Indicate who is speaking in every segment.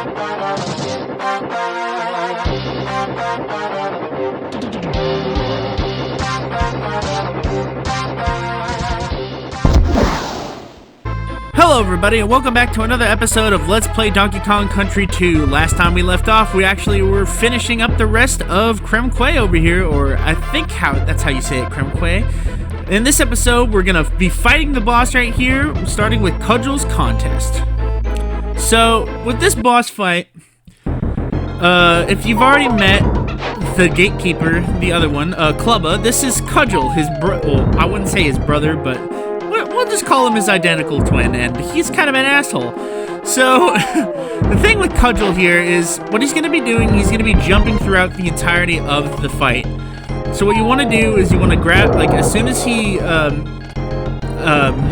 Speaker 1: Hello everybody and welcome back to another episode of Let's Play Donkey Kong Country 2. Last time we left off, we actually were finishing up the rest of Krem Quay over here, or I think that's how you say it, Krem Quay. In this episode, we're going to be fighting the boss right here, starting with Cudgell's Contest. So, with this boss fight, if you've already met the gatekeeper, the other one, Clubba, this is Cudgell, well, I wouldn't say his brother, but we'll just call him his identical twin, and he's kind of an asshole. So, the thing with Cudgell here is, what he's going to be doing, he's going to be jumping throughout the entirety of the fight. So what you want to do is you want to grab, like, as soon as he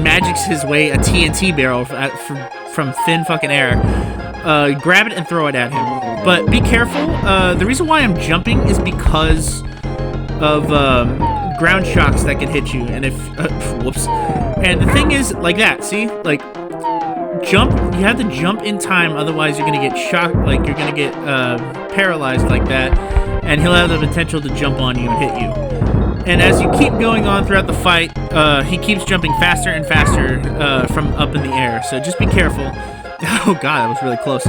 Speaker 1: magics his way a TNT barrel from thin fucking air, grab it and throw it at him. But be careful, the reason why I'm jumping is because of ground shocks that can hit you, and if whoops. And the thing is, like that, see, like, you have to jump in time, otherwise you're gonna get shocked, like you're gonna get paralyzed like that, and he'll have the potential to jump on you and hit you. And as you keep going on throughout the fight, he keeps jumping faster and faster from up in the air, so just be careful. Oh god, that was really close.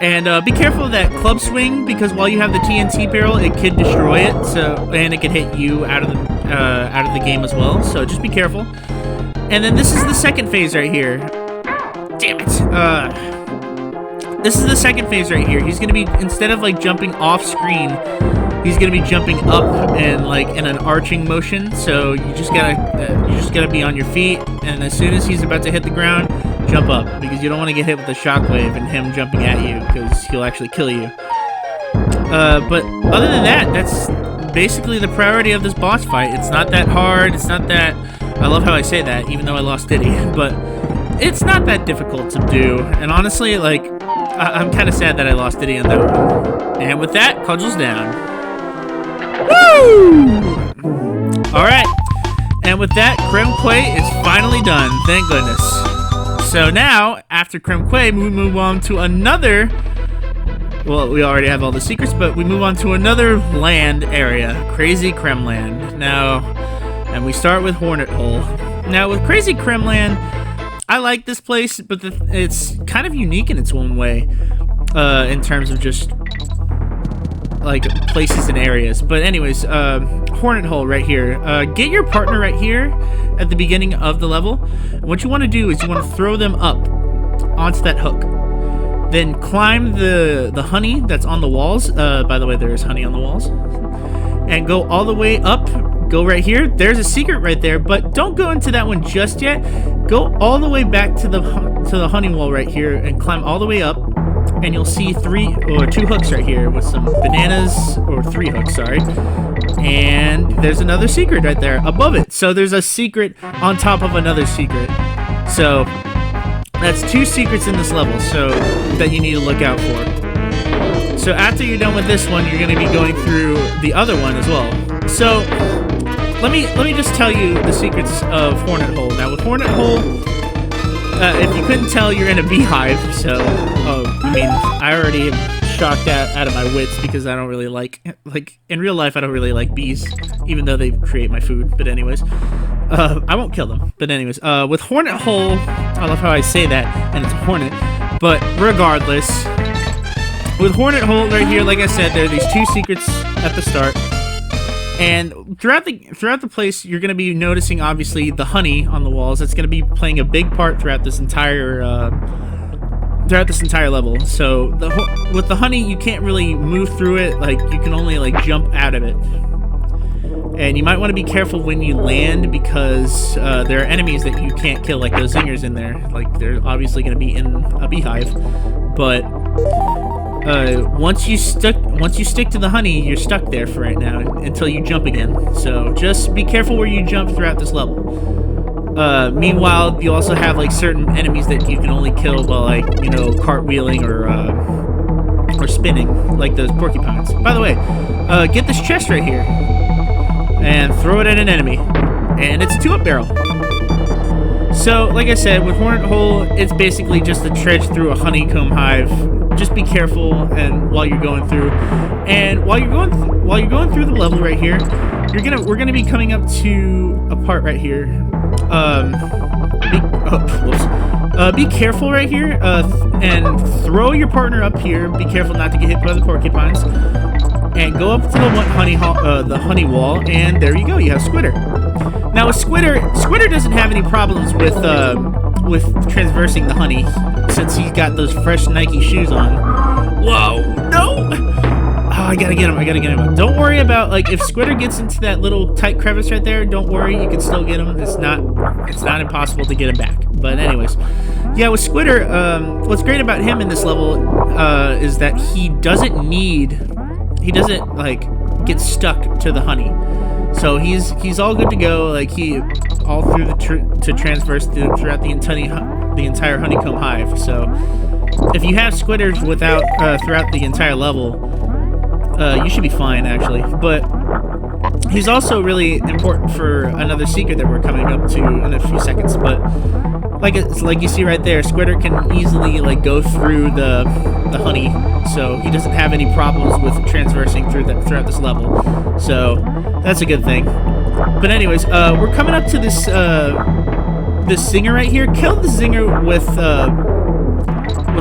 Speaker 1: And be careful of that club swing, because while you have the TNT barrel, it could destroy it, and it can hit you out of the game as well. So just be careful. And then this is the second phase right here. Damn it! This is the second phase right here. He's gonna be, instead of like jumping off screen, he's gonna be jumping up and like in an arching motion. So you just gotta be on your feet, and as soon as he's about to hit the ground, jump up, because you don't want to get hit with a shockwave and him jumping at you, because he'll actually kill you. But other than that, that's basically the priority of this boss fight. It's not that hard. It's not that... I love how I say that, even though I lost Diddy. But it's not that difficult to do. And honestly, like, I'm kind of sad that I lost Diddy on that one. And with that, Cudgell's down. Woo! Alright. And with that, Krem Quay is finally done. Thank goodness. So now, after Krem Quay, we move on to another... Well, we already have all the secrets, but we move on to another land area, Krazy Kremland. Now, and we start with Hornet Hole. Now, with Krazy Kremland, I like this place, but it's kind of unique in its own way, in terms of just, like, places and areas. But anyways, Hornet Hole right here. Get your partner right here at the beginning of the level. And what you want to do is you want to throw them up onto that hook. Then climb the honey that's on the walls. By the way, there is honey on the walls. And go all the way up. Go right here. There's a secret right there, but don't go into that one just yet. Go all the way back to the honey wall right here and climb all the way up. And you'll see 2 hooks right here with some bananas, or 3 hooks, sorry. And there's another secret right there above it. So there's a secret on top of another secret. So that's 2 secrets in this level, so that you need to look out for. So after you're done with this one, you're going to be going through the other one as well. So let me just tell you the secrets of Hornet Hole. Now with Hornet Hole, if you couldn't tell, you're in a beehive. So I mean, I already am shocked out of my wits, because I don't really like in real life I don't really like bees, even though they create my food. But anyways, I won't kill them. But anyways, with Hornet Hole, I love how I say that, and it's a hornet. But regardless, with Hornet Hole right here, like I said, there are these 2 secrets at the start. And throughout the place, you're going to be noticing, obviously, the honey on the walls. That's going to be playing a big part throughout this entire level. So with the honey, you can't really move through it. Like, you can only like jump out of it. And you might want to be careful when you land, because there are enemies that you can't kill, like those zingers in there. Like, they're obviously going to be in a beehive. But once you stick to the honey, you're stuck there for right now until you jump again. So just be careful where you jump throughout this level. Meanwhile, you also have like certain enemies that you can only kill while, like, you know, cartwheeling or spinning, like those porcupines. By the way, get this chest right here and throw it at an enemy, and it's a 2-up barrel. So, like I said, with Hornet Hole, it's basically just a trudge through a honeycomb hive. Just be careful, and while you're going through, and while you're going through the level right here, we're gonna be coming up to a part right here. Be careful right here, and throw your partner up here. Be careful not to get hit by the porcupines, and go up to the honey wall, and there you go. You have Squitter. Now with Squitter doesn't have any problems with traversing the honey, since he's got those fresh Nike shoes on. Whoa, no! Oh, I gotta get him. Don't worry about, like, if Squitter gets into that little tight crevice right there, don't worry, you can still get him. It's not impossible to get him back. But anyways, yeah, with Squitter, what's great about him in this level is that he doesn't like get stuck to the honey. So he's all good to go. Like, he all through to transverse throughout the entire honeycomb hive. So if you have Squitters throughout the entire level, you should be fine actually. But he's also really important for another secret that we're coming up to in a few seconds. But like you see right there, Squitter can easily like go through the honey, so he doesn't have any problems with traversing throughout this level. So that's a good thing. But anyways, we're coming up to this zinger right here. Kill the zinger with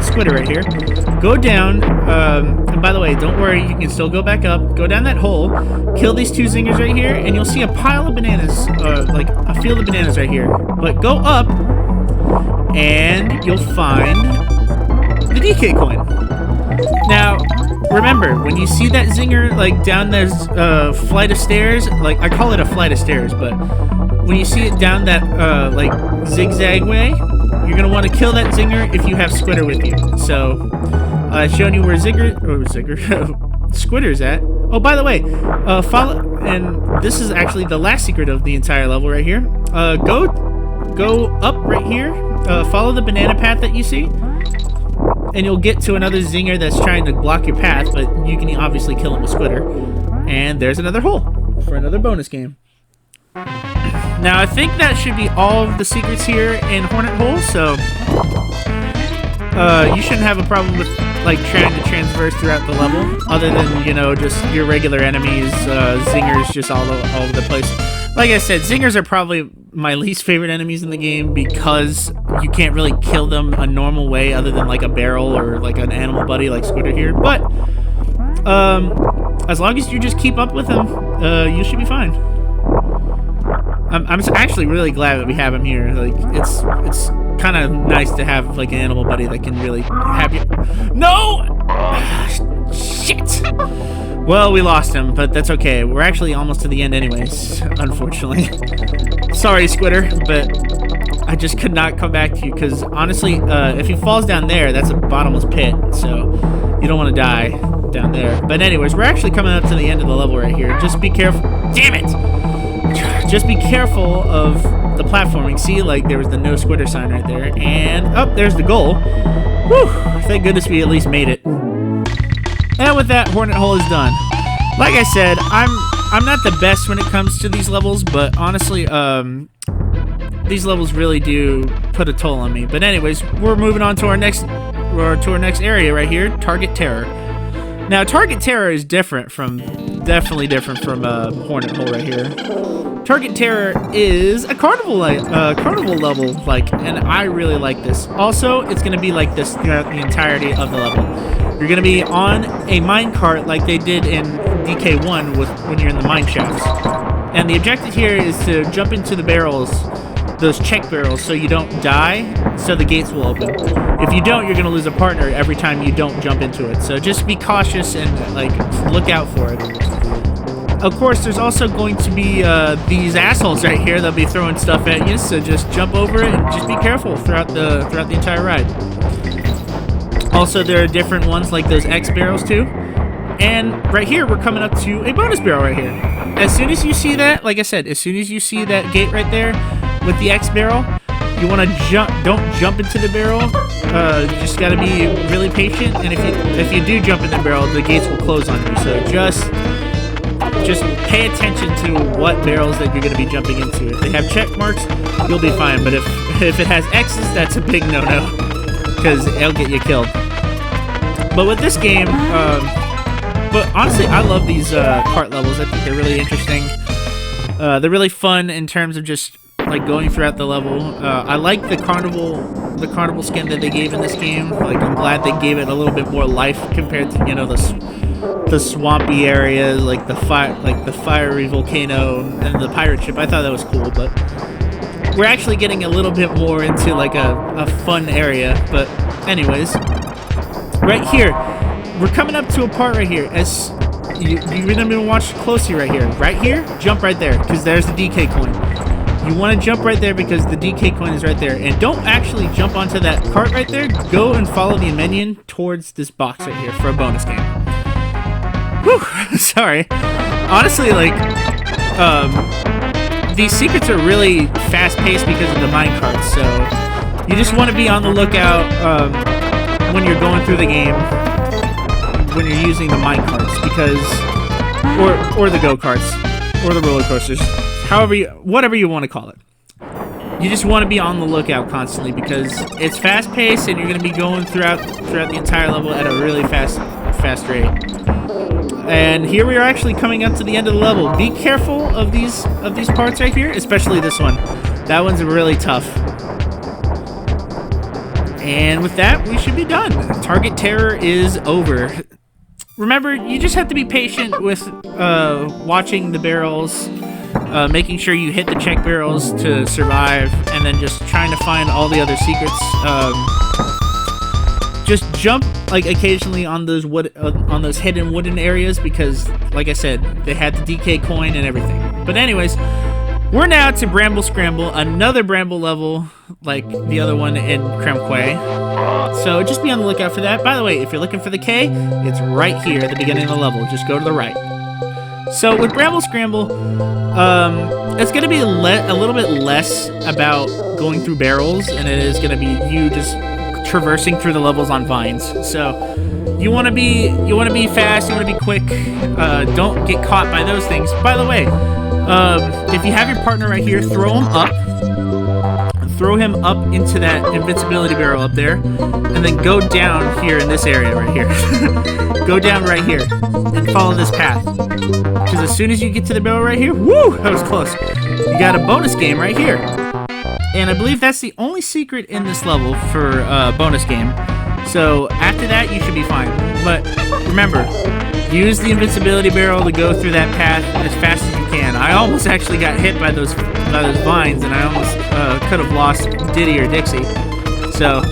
Speaker 1: Squitter right here. Go down, and by the way, don't worry, you can still go back up. Go down that hole, kill these two zingers right here, and you'll see a pile of bananas, like a field of bananas right here. But go up, and you'll find the DK coin. Now, remember, when you see that zinger, like, down this flight of stairs, like, I call it a flight of stairs, but when you see it down that, like, zigzag way, you're going to want to kill that zinger if you have Squitter with you. So, I've shown you where Squitter's at. Oh, by the way, follow, and this is actually the last secret of the entire level right here. Go up right here, follow the banana path that you see, and you'll get to another zinger that's trying to block your path, but you can obviously kill him with Squitter. And there's another hole for another bonus game. Now, I think that should be all of the secrets here in Hornet Hole, so you shouldn't have a problem with, like, trying to transverse throughout the level, other than, you know, just your regular enemies, zingers just all over the place. Like I said, zingers are probably my least favorite enemies in the game because you can't really kill them a normal way other than like a barrel or like an animal buddy like Squitter here. But as long as you just keep up with them, you should be fine. I'm actually really glad that we have him here. Like, it's kind of nice to have like an animal buddy that can really have you. No! Shit! Well, we lost him, but that's okay. We're actually almost to the end anyways, unfortunately. Sorry, Squitter, but I just could not come back to you, because honestly, if he falls down there, that's a bottomless pit, so you don't want to die down there. But anyways, we're actually coming up to the end of the level right here. Just be careful. Damn it! Just be careful of the platforming. See, like, there was the no Squitter sign right there, and, oh, there's the goal. Whew, thank goodness we at least made it. And with that, Hornet Hole is done. Like I said, I'm not the best when it comes to these levels, but honestly, these levels really do put a toll on me. But anyways, we're moving on to our next area right here, Target Terror. Now, Target Terror is definitely different from Hornet Hole right here. Target Terror is a carnival level, like, and I really like this. Also, it's gonna be like this throughout the entirety of the level. You're going to be on a minecart like they did in DK1 when you're in the mine shafts. And the objective here is to jump into the barrels, those check barrels, so you don't die, so the gates will open. If you don't, you're going to lose a partner every time you don't jump into it. So just be cautious and, like, look out for it. Of course, there's also going to be these assholes right here. They'll be throwing stuff at you, so just jump over it and just be careful throughout the entire ride. Also, there are different ones like those X barrels too. And right here, we're coming up to a bonus barrel right here. As soon as you see that, like I said, as soon as you see that gate right there with the X barrel, you want to jump. Don't jump into the barrel. You just got to be really patient. And if you do jump in the barrel, the gates will close on you. So just just pay attention to what barrels that you're going to be jumping into. If they have check marks, you'll be fine. But if it has X's, that's a big no-no, because it'll get you killed. But with this game, but honestly, I love these cart levels. I think they're really interesting. They're really fun in terms of just like going throughout the level. I like the carnival skin that they gave in this game. Like, I'm glad they gave it a little bit more life compared to, you know, the swampy areas, like the fiery volcano and the pirate ship. I thought that was cool, but we're actually getting a little bit more into like a fun area. But anyways, right here, we're coming up to a part right here. As you're gonna watch closely right here. Right here, jump right there, because there's the DK coin. You want to jump right there because the DK coin is right there. And don't actually jump onto that cart right there. Go and follow the minion towards this box right here for a bonus game. Whew, sorry. Honestly, like, these secrets are really fast-paced because of the mine carts. So you just want to be on the lookout when you're going through the game, when you're using the mine carts, because, or the go-karts, or the roller coasters. Whatever you want to call it. You just want to be on the lookout constantly because it's fast-paced and you're going to be going throughout the entire level at a really fast rate. And here we are actually coming up to the end of the level. Be careful of these parts right here, especially this one. That one's really tough. And with that, we should be done. Target terror is over. Remember, you just have to be patient with watching the barrels. Making sure you hit the check barrels to survive, and then just trying to find all the other secrets. Just jump like occasionally on those hidden wooden areas because, like I said, they had the DK coin and everything. But anyways, we're now to Bramble Scramble, another Bramble level like the other one in Krem Quay. So just be on the lookout for that. By the way, if you're looking for the K, it's right here at the beginning of the level. Just go to the right. So with Bramble Scramble, it's going to be a little bit less about going through barrels, and it is going to be you just traversing through the levels on vines. So you want to be fast, you want to be quick. Don't get caught by those things. By the way, if you have your partner right here, throw him up into that invincibility barrel up there, and then go down here in this area right here. Go down right here and follow this path. Because as soon as you get to the barrel right here, woo, that was close. You got a bonus game right here. And I believe that's the only secret in this level for bonus game. So after that, you should be fine. But remember, use the invincibility barrel to go through that path as fast as you can. I almost actually got hit by those vines, and I almost could have lost Diddy or Dixie. So,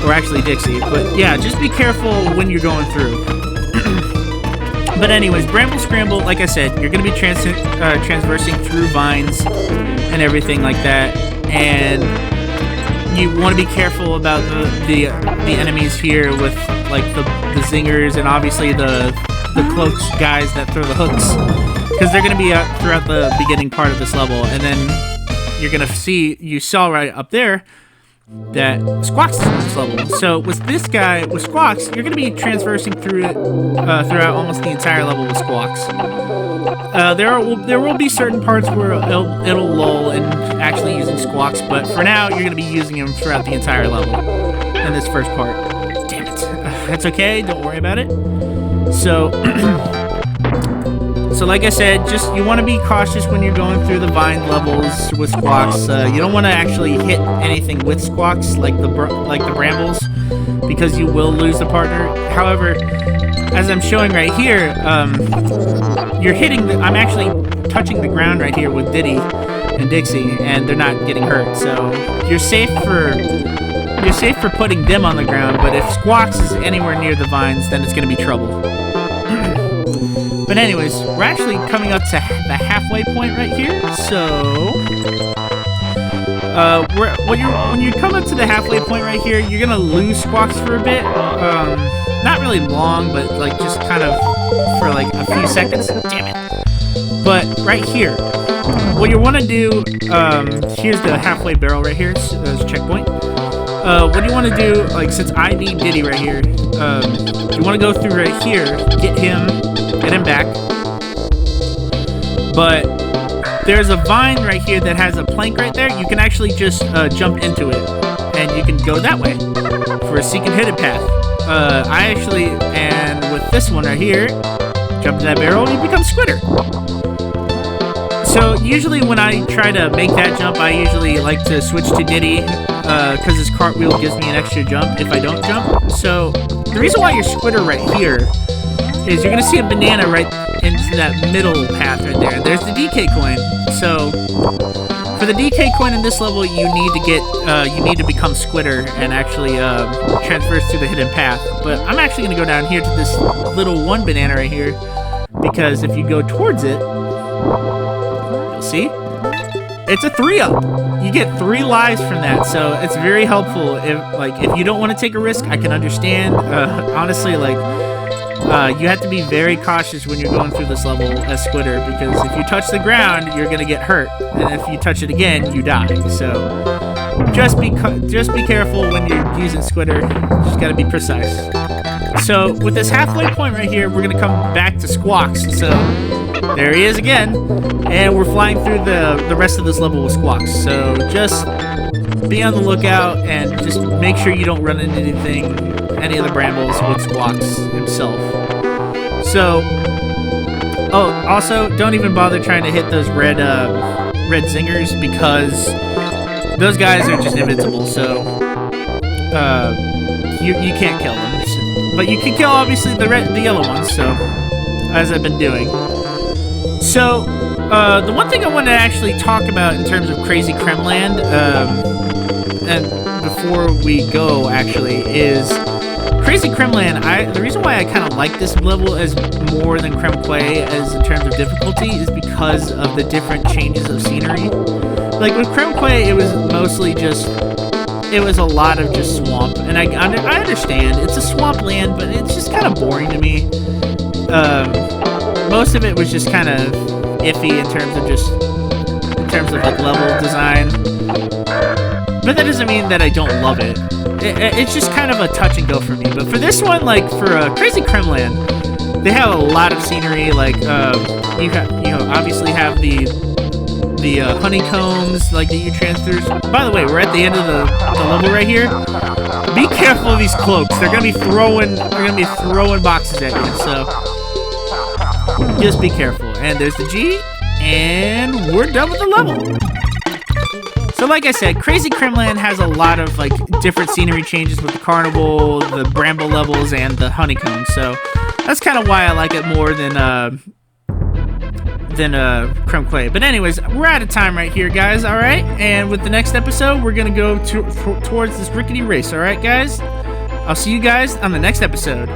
Speaker 1: or actually Dixie. But yeah, just be careful when you're going through. But anyways, Bramble Scramble, like I said, you're going to be transversing through vines and everything like that. And you want to be careful about the enemies here with like the zingers and obviously the cloaked guys that throw the hooks. Because they're going to be out throughout the beginning part of this level. And then you're going to see, you saw right up there, that Squawks is in this level. So with this guy, with Squawks, you're going to be transversing through it throughout almost the entire level with Squawks. There will be certain parts where it'll lull in actually using Squawks, but for now, you're going to be using him throughout the entire level in this first part. Damn it. That's okay, don't worry about it. So, so like I said, just you want to be cautious when you're going through the vine levels with Squawks. You don't want to actually hit anything with Squawks like the brambles, because you will lose the partner. However, as I'm showing right here, you're hitting. I'm actually touching the ground right here with Diddy and Dixie, and they're not getting hurt. So you're safe for putting them on the ground. But if Squawks is anywhere near the vines, then it's going to be trouble. But anyways, we're actually coming up to the halfway point right here. So, when you come up to the halfway point right here, you're gonna lose Squawks for a bit. Not really long, but like just kind of for like a few seconds. Damn it! But right here, what you want to do, here's the halfway barrel right here. So there's a checkpoint. What you want to do, like since I need Diddy right here, you want to go through right here, get him back, But there's a vine right here that has a plank right there. You can actually just jump into it, and you can go that way for a seek and hidden path. I actually, and with this one right here, jump to that barrel and you become Squitter. So usually when I try to make that jump, I usually like to switch to Diddy, because his cartwheel gives me an extra jump if I don't jump. So the reason why you're Squitter right here is you're gonna see a banana right into that middle path right there. There's the DK coin. So for the DK coin in this level, you need to get, you need to become Squitter and actually transverse through the hidden path. But I'm actually gonna go down here to this little one banana right here, because if you go towards it, you'll see it's a 3-up. You get 3 lives from that, so it's very helpful. If you don't want to take a risk, I can understand. Honestly, you have to be very cautious when you're going through this level as Squitter, because if you touch the ground, you're gonna get hurt, and if you touch it again, you die. So just be careful when you're using Squitter. Just gotta be precise. So with this halfway point right here, we're gonna come back to Squawks. So there he is again, and we're flying through the rest of this level with Squawks. So just be on the lookout and just make sure you don't run into any of the brambles with Squawks himself. So, oh, also don't even bother trying to hit those red zingers, because those guys are just invincible. So you can't kill them, but you can kill obviously the yellow ones. So as I've been doing. So, the one thing I want to actually talk about in terms of Krazy Kremland, and before we go, actually, is Krazy Kremland. The reason why I kind of like this level as more than Krem Quay as in terms of difficulty is because of the different changes of scenery. Like with Krem Quay, it was mostly just, it was a lot of just swamp, and I understand it's a swamp land, but it's just kind of boring to me. Most of it was just kind of iffy in terms of like level design, but that doesn't mean that I don't love it. It's just kind of a touch and go for me. But for this one, like for Krazy Kremland, they have a lot of scenery. Like you obviously have the honeycombs like that you transfer. By the way, we're at the end of the level right here. Be careful of these cloaks. They're gonna be throwing boxes at you. So just be careful. And there's the G, and we're done with the level. So like I said, Krazy Kremland has a lot of like different scenery changes with the carnival, the bramble levels, and the honeycomb. So that's kind of why I like it more than Krem Quay. But anyways, we're out of time right here, guys. All right, and with the next episode, we're gonna go towards this rickety race. All right, guys. I'll see you guys on the next episode.